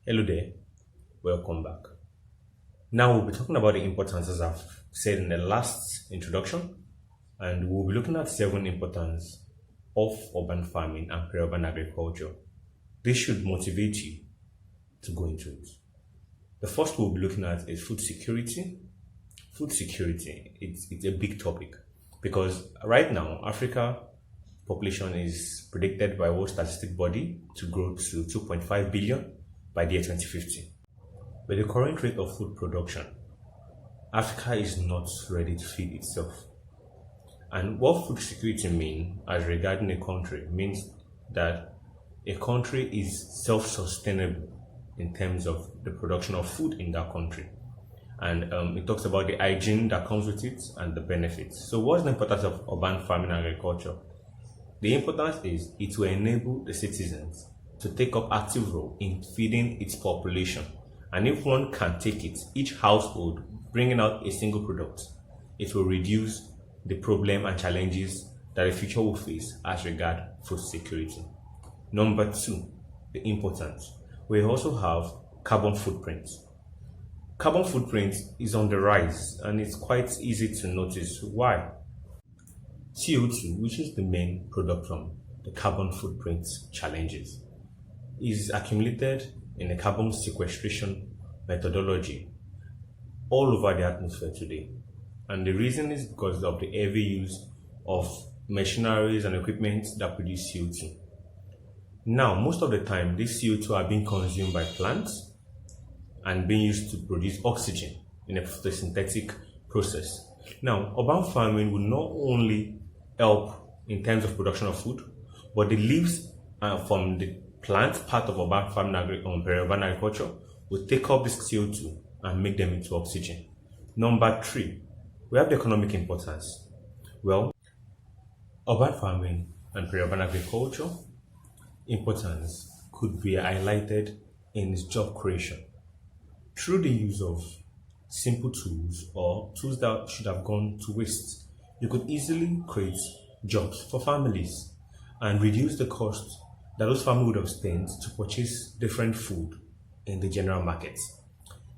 Hello there, welcome back. Now we'll be talking about the importance as I've said in the last introduction, and we'll be looking at seven importance of urban farming and pre-urban agriculture. This should motivate you to go into it. The first we'll be looking at is food security. Food security, it's a big topic because right now Africa population is predicted by World Statistic Body to grow to 2.5 billion by the year 2050. With the current rate of food production, Africa is not ready to feed itself. And what food security means as regarding a country means that a country is self-sustainable in terms of the production of food in that country. And it talks about the hygiene that comes with it and the benefits. So what's the importance of urban farming and agriculture? The importance is it will enable the citizens to take up active role in feeding its population. And if one can take it, each household bringing out a single product, it will reduce the problem and challenges that the future will face as regard food security. Number two, the importance. We also have carbon footprint. Carbon footprint is on the rise and it's quite easy to notice why. CO2, which is the main product from the carbon footprint challenges, is accumulated in a carbon sequestration methodology all over the atmosphere today. And the reason is because of the heavy use of machineries and equipment that produce CO2. Now, most of the time, this CO2 are being consumed by plants and being used to produce oxygen in a photosynthetic process. Now, urban farming will not only help in terms of production of food, but the leaves from the plant part of urban farming urban agriculture will take up this CO2 and make them into oxygen. Number three, we have the economic importance. Well, urban farming and pre-urban agriculture importance could be highlighted in its job creation through the use of simple tools or tools that should have gone to waste. You could easily create jobs for families and reduce the cost that those families would have spent to purchase different food in the general market.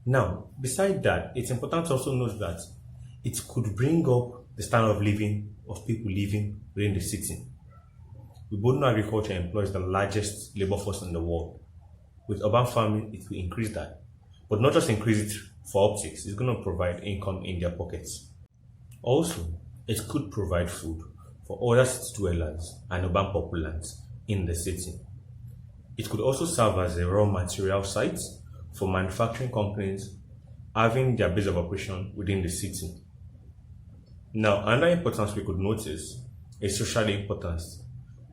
Now, beside that, it's important to also note that it could bring up the standard of living of people living within the city. We both know agriculture employs the largest labor force in the world. With urban farming, it will increase that. But not just increase it for optics, it's going to provide income in their pockets. Also, it could provide food for other city dwellers and urban populations in the city. It could also serve as a raw material site for manufacturing companies having their base of operation within the city. Now, another importance we could notice is social importance.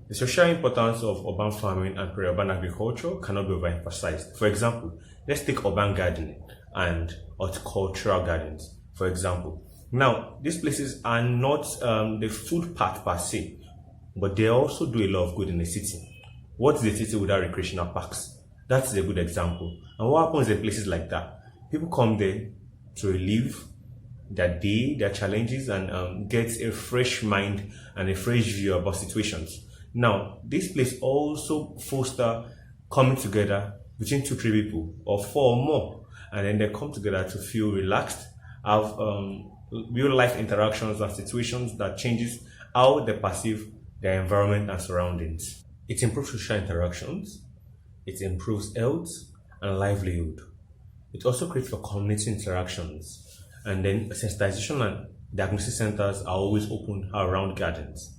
The social importance of urban farming and pre-urban agriculture cannot be overemphasized. For example, let's take urban gardening and horticultural gardens, for example. Now, these places are not the food part per se, but they also do a lot of good in the city. What is the city without recreational parks? That's a good example. And what happens in places like that? People come there to relieve their day, their challenges, and get a fresh mind and a fresh view about situations. Now, this place also foster coming together between two, three people or four or more, and then they come together to feel relaxed, have real life interactions and situations that changes how they perceive their environment and surroundings. It improves social interactions, it improves health and livelihood. It also creates for community interactions, and then sensitization and diagnosis centers are always open around gardens.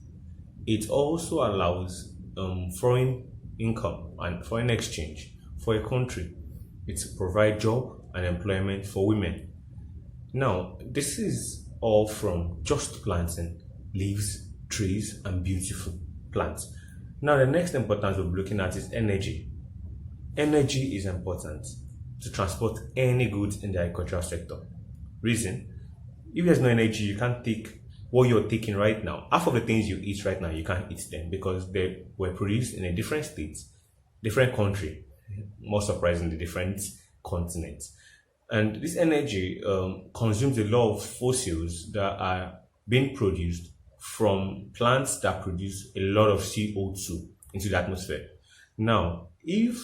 It also allows foreign income and foreign exchange for a country. It provides job and employment for women. Now, this is all from just planting leaves, trees, and beautiful plants. Now, the next importance we'll be looking at is energy. Energy is important to transport any goods in the agricultural sector. Reason, if there's no energy, you can't take what you're taking right now. Half of the things you eat right now, you can't eat them because they were produced in a different state, different country, more surprisingly, different continents. And this energy consumes a lot of fossils that are being produced from plants that produce a lot of CO2 into the atmosphere. Now, if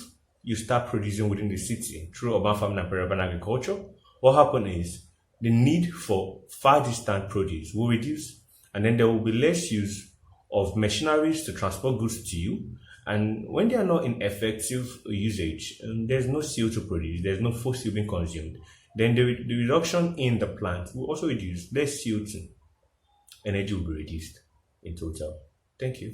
you start producing within the city through urban farming and peri-urban agriculture, what happens is the need for far distant produce will reduce, and then there will be less use of machineries to transport goods to you. And when they are not in effective usage, there's no CO2 produced, there's no fossil being consumed, then the reduction in the plant will also reduce, less CO2, energy will be reduced in total. Thank you.